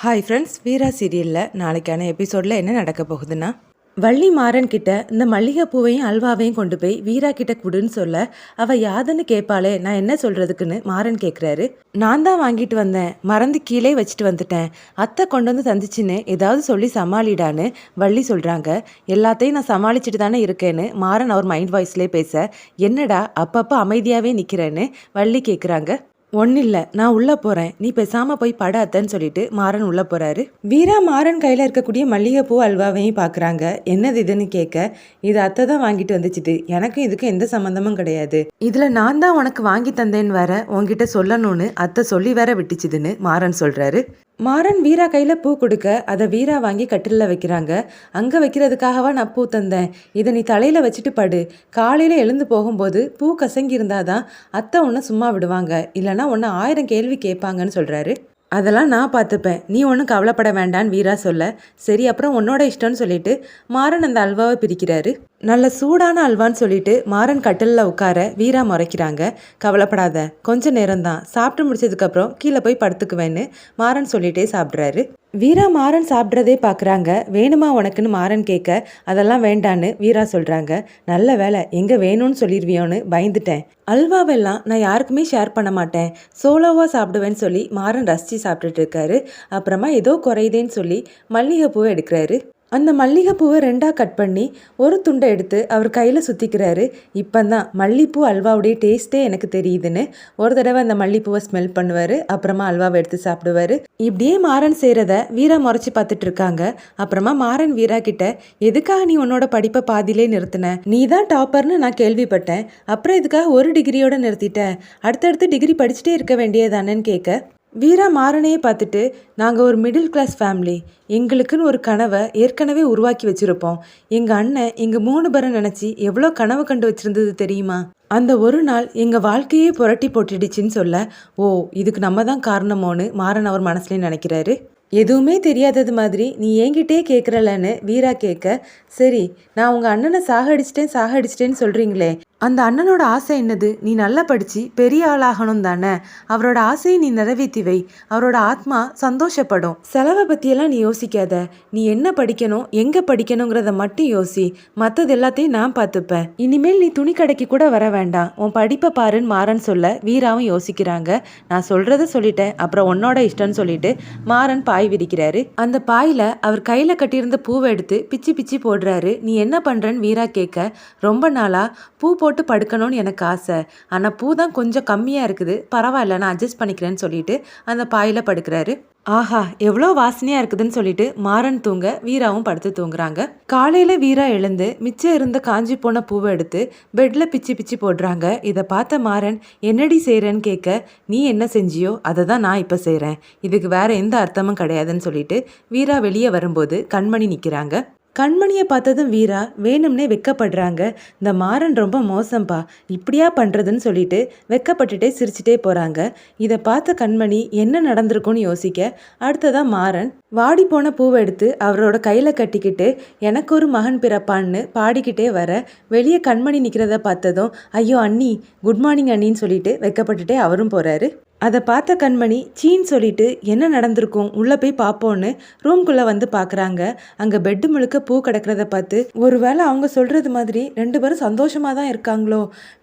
Hi friends, வீரா சீரியலில் நாளைக்கான எபிசோடில் என்ன நடக்க போகுதுன்னா, வள்ளி மாறன் கிட்ட இந்த மல்லிகைப்பூவையும் அல்வாவையும் கொண்டு போய் வீரா கிட்ட கொடுன்னு சொல்ல, அவள் யாதுன்னு கேட்பாளே, நான் என்ன சொல்கிறதுக்குன்னு மாறன் கேட்குறாரு. நான் தான் வாங்கிட்டு வந்தேன், மறந்து கீழே வச்சுட்டு வந்துட்டேன், அத்தை கொண்டு வந்து தந்துச்சுன்னு ஏதாவது சொல்லி சமாளிடான்னு வள்ளி சொல்கிறாங்க. எல்லாத்தையும் நான் சமாளிச்சுட்டு தானே இருக்கேன்னு மாறன் அவர் மைண்ட் வாய்ஸ்லேயே பேச, என்னடா அப்பப்போ அமைதியாகவே நிற்கிறேன்னு வள்ளி கேட்குறாங்க. ஒன்றும் இல்லை, நான் உள்ளே போகிறேன், நீ பேசாமல் போய் பட அத்தைன்னு சொல்லிட்டு மாறன் உள்ளே போகிறாரு. வீரா மாறன் கையில் இருக்கக்கூடிய மல்லிகைப்பூ அல்வாவையும் பார்க்குறாங்க. என்னது இதுன்னு கேட்க, இது அத்தை தான் வாங்கிட்டு வந்துச்சுது, எனக்கும் இதுக்கும் எந்த சம்மந்தமும் கிடையாது, இதில் நான் தான் உனக்கு வாங்கி தந்தேன்னு வேற உங்ககிட்ட சொல்லணும்னு அத்தை சொல்லி வேற விட்டுச்சுதுன்னு மாறன் சொல்கிறாரு. மாறன் வீரா கையில் பூ கொடுக்க அதை வீரா வாங்கி கட்டிலில் வைக்கிறாங்க. அங்கே வைக்கிறதுக்காகவா நான் பூ தந்தேன், இதை நீ தலையில் வச்சுட்டு படு, காலையில் எழுந்து போகும்போது பூ கசங்கி இருந்தாதான் அத்தை உன்னை சும்மா விடுவாங்க, இல்லைனா உன்னை 1000 கேள்வி கேட்பாங்கன்னு சொல்கிறாரு. அதெல்லாம் நான் பார்த்துப்பேன், நீ ஒன்றும் கவலைப்பட வேண்டான்னு வீரா சொல்ல, சரி அப்புறம் உன்னோட இஷ்டம்னு சொல்லிட்டு மாறன் அந்த அல்வாவை பிரிக்கிறாரு. நல்ல சூடான அல்வான்னு சொல்லிட்டு மாறன் கட்டிலில் உட்கார வீரா முறைக்கிறாங்க. கவலைப்படாத, கொஞ்ச நேரம்தான், சாப்பிட்டு முடிச்சதுக்கப்புறம் கீழே போய் படுத்துக்குவேன்னு மாறன் சொல்லிட்டே சாப்பிட்றாரு. வீரா மாறன் சாப்பிட்றதே பார்க்குறாங்க. வேணுமா உனக்குன்னு மாறன் கேட்க, அதெல்லாம் வேண்டான்னு வீரா சொல்கிறாங்க. நல்ல வேலை, எங்கே வேணும்னு சொல்லிடுவியோன்னு பயந்துட்டேன், அல்வாவெல்லாம் நான் யாருக்குமே ஷேர் பண்ண மாட்டேன், சோலோவாக சாப்பிடுவேன்னு சொல்லி மாறன் ரசித்து சாப்பிட்டுட்டு இருக்காரு. அப்புறமா ஏதோ குறையுதேன்னு சொல்லி மல்லிகைப்பூவை எடுக்கிறாரு. அந்த மல்லிகைப்பூவை 2ஆக கட் பண்ணி ஒரு துண்டை எடுத்து அவர் கையில் சுற்றிக்கிறாரு. இப்போந்தான் மல்லிகைப்பூ அல்வாவுடைய டேஸ்ட்டே எனக்கு தெரியுதுன்னு ஒரு தடவை அந்த மல்லிகைப்பூவை ஸ்மெல் பண்ணுவார். அப்புறமா அல்வாவை எடுத்து சாப்பிடுவார். இப்படியே மாறன் செய்கிறத வீரா முறைச்சி பார்த்துட்டு இருக்காங்க. அப்புறமா மாறன் வீரா கிட்ட, எதுக்காக நீ உன்னோட படிப்பை பாதியிலே நிறுத்தின, நீ தான் டாப்பர்னு நான் கேள்விப்பட்டேன், அப்புறம் இதுக்காக ஒரு டிகிரியோட நிறுத்திட்ட, அடுத்தடுத்து டிகிரி படிச்சுட்டே இருக்க வேண்டியதானேன்னு கேட்க, வீரா மாறனையே பார்த்துட்டு, நாங்கள் ஒரு மிடில் கிளாஸ் ஃபேமிலி, எங்களுக்குன்னு ஒரு கனவை ஏற்கனவே உருவாக்கி வச்சுருப்போம், எங்கள் அண்ணன் எங்கள் 3 பேரை நினச்சி எவ்வளோ கனவு கண்டு வச்சுருந்தது தெரியுமா, அந்த ஒரு நாள் எங்கள் வாழ்க்கையே புரட்டி போட்டுடுச்சின்னு சொல்ல, ஓ இதுக்கு நம்ம தான் காரணமோன்னு மாறன் அவர் மனசுலேயே நினைக்கிறாரு. எதுவுமே தெரியாதது மாதிரி நீ என்கிட்டே கேட்குறலன்னு வீரா கேட்க, சரி நான் உங்கள் அண்ணனை சாகடிச்சிட்டேன்னு சொல்கிறீங்களே, அந்த அண்ணனோட ஆசை என்னது, நீ நல்லா படித்து பெரிய ஆளாகணும் தானே, அவரோட ஆசையை நீ நிறைவேற்றி வை, அவரோட ஆத்மா சந்தோஷப்படும், செலவை பற்றியெல்லாம் நீ யோசிக்காத, நீ என்ன படிக்கணும் எங்கே படிக்கணுங்கிறத மட்டும் யோசி, மற்றது எல்லாத்தையும் நான் பார்த்துப்பேன், இனிமேல் நீ துணி கடைக்கு கூட வர வேண்டாம், உன் படிப்பை பாருன்னு மாறன் சொல்ல வீராவும் யோசிக்கிறாங்க. நான் சொல்கிறத சொல்லிட்டேன், அப்புறம் உன்னோட இஷ்டம்னு சொல்லிட்டு மாறன் பாய் விரிக்கிறாரு. அந்த பாயில் அவர் கையில் கட்டியிருந்த பூவை எடுத்து பிச்சு பிச்சு போடுறாரு. நீ என்ன பண்ணுறன்னு வீரா கேட்க, ரொம்ப நாளாக பூ போட்டு படுக்கணும்னு எனக்கு ஆசை, ஆனால் பூ தான் கொஞ்சம் கம்மியாக இருக்குது, பரவாயில்ல நான் அட்ஜஸ்ட் பண்ணிக்கிறேன்னு சொல்லிட்டு அந்த பாயில் படுக்கிறாரு. ஆஹா எவ்வளோ வாசனையாக இருக்குதுன்னு சொல்லிட்டு மாறன் தூங்க வீராவும் படுத்து தூங்குறாங்க. காலையில் வீரா எழுந்து மிச்சம் இருந்த காஞ்சி போன பூவை எடுத்து பெட்டில் பிச்சு பிச்சு போடுறாங்க. இதை பார்த்த மாறன், என்னடி செய்கிறேன்னு கேட்க, நீ என்ன செஞ்சியோ அதை தான் நான் இப்போ செய்கிறேன், இதுக்கு வேற எந்த அர்த்தமும் கிடையாதுன்னு சொல்லிட்டு வீரா வெளியே வரும்போது கண்மணி நிற்கிறாங்க. கண்மணியை பார்த்ததும் வீரா வேணும்னே வெக்கப்படுறாங்க. இந்த மாறன் ரொம்ப மோசம்பா, இப்படியா பண்ணுறதுன்னு சொல்லிட்டு வெக்கப்பட்டுட்டே சிரிச்சுட்டே போகிறாங்க. இதை பார்த்த கண்மணி என்ன நடந்திருக்கும்னு யோசிக்க, அடுத்ததான் மாறன் வாடி போன பூவை எடுத்து அவரோட கையில் கட்டிக்கிட்டு எனக்கு ஒரு மகன் பிறப்பான்னு பாடிக்கிட்டே வர, வெளியே கண்மணி நிற்கிறத பார்த்ததும், ஐயோ அண்ணி, குட் மார்னிங் அண்ணின்னு சொல்லிட்டு வெக்கப்பட்டுட்டே அவரும் போகிறாரு. அதை பார்த்த கண்மணி சீன்னு சொல்லிட்டு என்ன நடந்திருக்கும் உள்ளே போய் பார்ப்போன்னு ரூம்குள்ளே வந்து பார்க்குறாங்க. அங்கே பெட்டு முழுக்க பூ கிடக்கிறத பார்த்து, ஒருவேளை அவங்க சொல்கிறது மாதிரி 2 பேரும் சந்தோஷமாக தான் இருக்காங்களோ,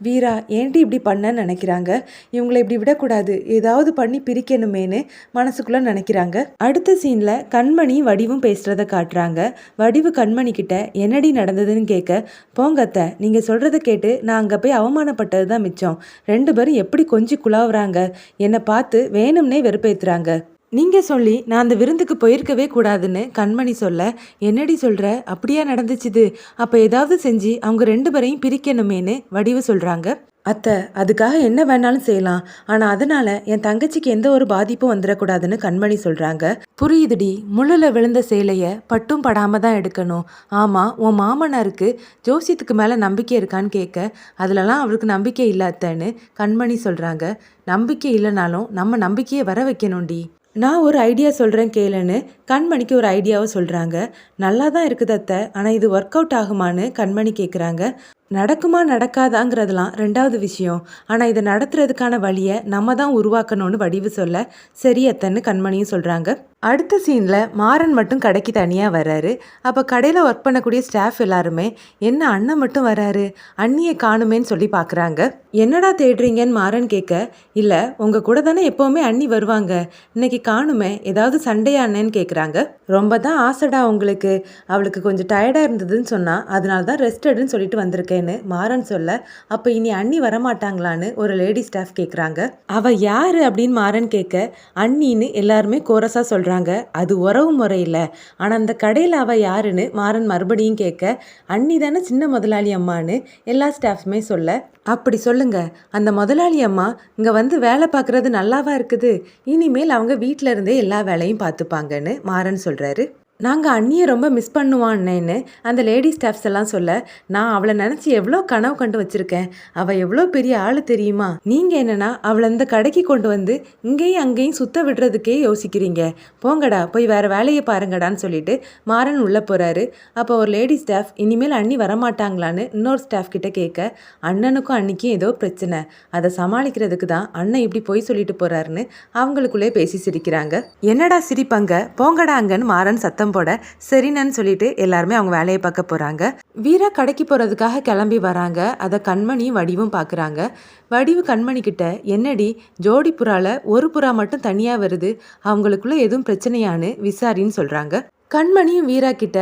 வீரா ஏன்டி இப்படி பண்ணன்னு நினைக்கிறாங்க. இவங்களை இப்படி விடக்கூடாது, ஏதாவது பண்ணி பிரிக்கணுமேனு மனசுக்குள்ளே நினைக்கிறாங்க. அடுத்த சீனில் கண்மணி வடிவும் பேசுகிறத காட்டுறாங்க. வடிவு கண்மணி கிட்ட என்னடி நடந்ததுன்னு கேட்க, போங்கத்த, நீங்கள் சொல்கிறத கேட்டு நான் அங்கே போய் அவமானப்பட்டது தான் மிச்சம், 2 பேரும் எப்படி கொஞ்சம் குழாவுறாங்க, என்னை பார்த்து வேணும்னே வெறுப்பேற்றுறாங்க, நீங்கள் சொல்லி நான் அந்த விருந்துக்கு போயிருக்கவே கூடாதுன்னு கண்மணி சொல்ல, என்னடி சொல்கிற, அப்படியா நடந்துச்சுது, அப்போ ஏதாவது செஞ்சு அவங்க 2 பேரையும் பிரிக்கணுமேனு வடிவு சொல்கிறாங்க. அத்தை, அதுக்காக என்ன வேணாலும் செய்யலாம், ஆனால் அதனால் என் தங்கச்சிக்கு எந்த ஒரு பாதிப்பும் வந்துடக்கூடாதுன்னு கண்மணி சொல்கிறாங்க. புரியுதுடி, முள்ளில் விழுந்த சேலையை பட்டும் படாமல் தான் எடுக்கணும். ஆமாம், உன் மாமனாருக்கு ஜோசியத்துக்கு மேலே நம்பிக்கை இருக்கான்னு கேட்க, அதிலலாம் அவருக்கு நம்பிக்கை இல்லை அத்தைன்னு கண்மணி சொல்கிறாங்க. நம்பிக்கை இல்லைனாலும் நம்ம நம்பிக்கையை வர வைக்கணும்டி, நான் ஒரு ஐடியா சொல்கிறேன் கேளுன்னு கண்மணிக்கு ஒரு ஐடியாவை சொல்கிறாங்க. நல்லா தான் இருக்குது அத்தை, ஆனால் இது ஒர்க் அவுட் ஆகுமான்னு கண்மணி கேட்குறாங்க. நடக்குமா நடக்காதாங்கிறதெல்லாம் ரெண்டாவது விஷயம். ஆனால் இதை நடத்துறதுக்கான வழியை நம்ம தான் உருவாக்கணும்னு வடிவு சொல்ல, சரி அத்தன்னு கண்மணியும் சொல்கிறாங்க. அடுத்த சீனில் மாறன் மட்டும் கடைக்கு தனியாக வர்றாரு. அப்போ கடையில் ஒர்க் பண்ணக்கூடிய ஸ்டாஃப் எல்லாருமே என்ன அண்ணன் மட்டும் வராரு, அண்ணியை காணுமேன்னு சொல்லி பார்க்குறாங்க. என்னடா தேடுறீங்கன்னு மாறன் கேட்க, இல்லை உங்கள் கூட தானே எப்போவுமே அண்ணி வருவாங்க, இன்னைக்கு காணுமே, ஏதாவது சண்டையா அண்ணன்னு கேட்குறாங்க. ரொம்ப தான் ஆசைடா உங்களுக்கு, அவளுக்கு கொஞ்சம் டயர்டாக இருந்ததுன்னு சொன்னால் அதனால தான் ரெஸ்ட் எடுன்னு சொல்லிட்டு வந்திருக்கேன்னு மாறன் சொல்ல, அப்போ இனி அண்ணி வரமாட்டாங்களான்னு ஒரு லேடி ஸ்டாஃப் கேட்குறாங்க. அவள் யார் அப்படின்னு மாறன் கேட்க, அண்ணின்னு எல்லாருமே கோரஸாக சொல்கிறாங்க. அது உறவு முறையில். ஆனால் அந்த கடையில் அவள் யாருன்னு மாறன் மறுபடியும் கேட்க, அண்ணி தானே சின்ன முதலாளி அம்மான்னு எல்லா ஸ்டாஃப்மே சொல்ல, அப்படி சொல்லுங்க, அந்த முதலாளி அம்மா இங்கே வந்து வேலை பார்க்குறது நல்லாவா இருக்குது, இனிமேல் அவங்க வீட்டில் இருந்தே எல்லா வேலையும் பார்த்துப்பாங்கன்னு மாறன் சொல்கிறாரு. நாங்கள் அண்ணியை ரொம்ப மிஸ் பண்ணுவான்னேன்னு அந்த லேடி ஸ்டாஃப்ஸ் எல்லாம் சொல்ல, நான் அவளை நினச்சி எவ்வளோ கனவு கண்டு வச்சுருக்கேன், அவள் எவ்வளோ பெரிய ஆள் தெரியுமா, நீங்கள் என்னன்னா அவளை இந்த கடைக்கு கொண்டு வந்து இங்கேயும் அங்கேயும் சுத்த விடுறதுக்கே யோசிக்கிறீங்க, போங்கடா போய் வேறு வேலையை பாருங்கடான்னு சொல்லிட்டு மாறன் உள்ளே போகிறாரு. அப்போ ஒரு லேடி ஸ்டாஃப் இனிமேல் அண்ணி வரமாட்டாங்களான்னு இன்னொரு ஸ்டாஃப் கிட்ட கேட்க, அண்ணனுக்கும் அன்னிக்கும் ஏதோ பிரச்சனை, அதை சமாளிக்கிறதுக்கு தான் அண்ணன் இப்படி போய் சொல்லிட்டு போகிறாருன்னு அவங்களுக்குள்ளே பேசி சிரிக்கிறாங்க. என்னடா சிரிப்பாங்க, போங்கடா அங்கன்னு மாறன் சத்தம் போட சரின்னு சொல்லிட்டு எல்லாருமே அவங்க வேலையை பார்க்க போறாங்க. வீரா கடைக்கு போறதுக்காக கிளம்பி வராங்க. அதை கண்மணியும் வடிவும் பார்க்குறாங்க. வடிவு கண்மணி கிட்ட, என்னடி ஜோடி புறால ஒரு புறா மட்டும் தனியா வருது, அவங்களுக்குள்ள எதுவும் பிரச்சனையான்னு விசாரின்னு சொல்றாங்க. கண்மணியும் வீரா கிட்ட,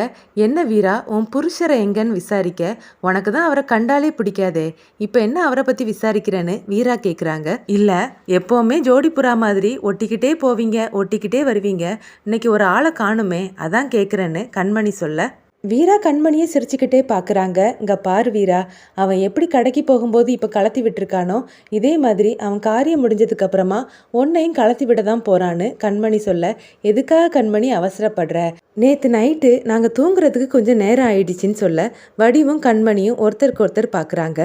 என்ன வீரா உன் புருஷரை எங்கன்னு விசாரிக்க, உனக்கு தான் அவரை கண்டாலே பிடிக்காதே, இப்போ என்ன அவரை பற்றி விசாரிக்கிறேன்னு வீரா கேட்குறாங்க. இல்லை, எப்போவுமே ஜோடி புறா மாதிரி ஒட்டிக்கிட்டே போவீங்க ஒட்டிக்கிட்டே வருவீங்க, இன்னைக்கு ஒரு ஆளை காணுமே அதான் கேட்குறேன்னு கண்மணி சொல்ல, வீரா கண்மணியை சிரிச்சுக்கிட்டே பார்க்குறாங்க. இங்கே பாரு வீரா, அவன் எப்படி கடைக்கு போகும்போது இப்போ கலத்தி விட்டுருக்கானோ, இதே மாதிரி அவன் காரியம் முடிஞ்சதுக்கப்புறமா உன்னையும் கலத்தி விட தான் போகிறான்னு கண்மணி சொல்ல, எதுக்காக கண்மணி அவசரப்படுற, நேற்று நைட்டு நாங்கள் தூங்குறதுக்கு கொஞ்சம் நேரம் ஆயிடுச்சின்னு சொல்ல, வடிவும் கண்மணியும் ஒருத்தருக்கு ஒருத்தர் பார்க்குறாங்க.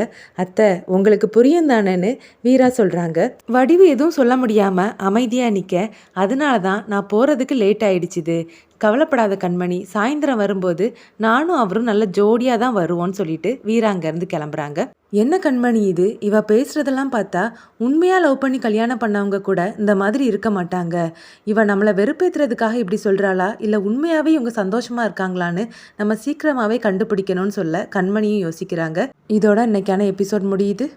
அத்தை உங்களுக்கு புரியும் தானேன்னு வீரா சொல்கிறாங்க. வடிவு எதுவும் சொல்ல முடியாமல் அமைதியாக நிற்க, அதனால தான் நான் போகிறதுக்கு லேட் ஆயிடுச்சுது, கவலைப்படாத கண்மணி, சாயந்தரம் வரும்போது நானும் அவரும் நல்ல ஜோடியாக தான் வருவோன்னு சொல்லிட்டு வீரா அங்கேருந்து கிளம்புறாங்க. என்ன கண்மணி இது, இவ பேசுறதெல்லாம் பார்த்தா உண்மையாக லவ் பண்ணி கல்யாணம் பண்ணவங்க கூட இந்த மாதிரி இருக்க மாட்டாங்க, இவ நம்மளை வெறுப்பேற்றுறதுக்காக இப்படி சொல்கிறாளா, இல்லை உண்மையாகவே இவங்க சந்தோஷமாக இருக்காங்களான்னு நம்ம சீக்கிரமாகவே கண்டுபிடிக்கணும்னு சொல்ல கண்மணியும் யோசிக்கிறாங்க. இதோட இன்னைக்கான எபிசோட் முடியுது.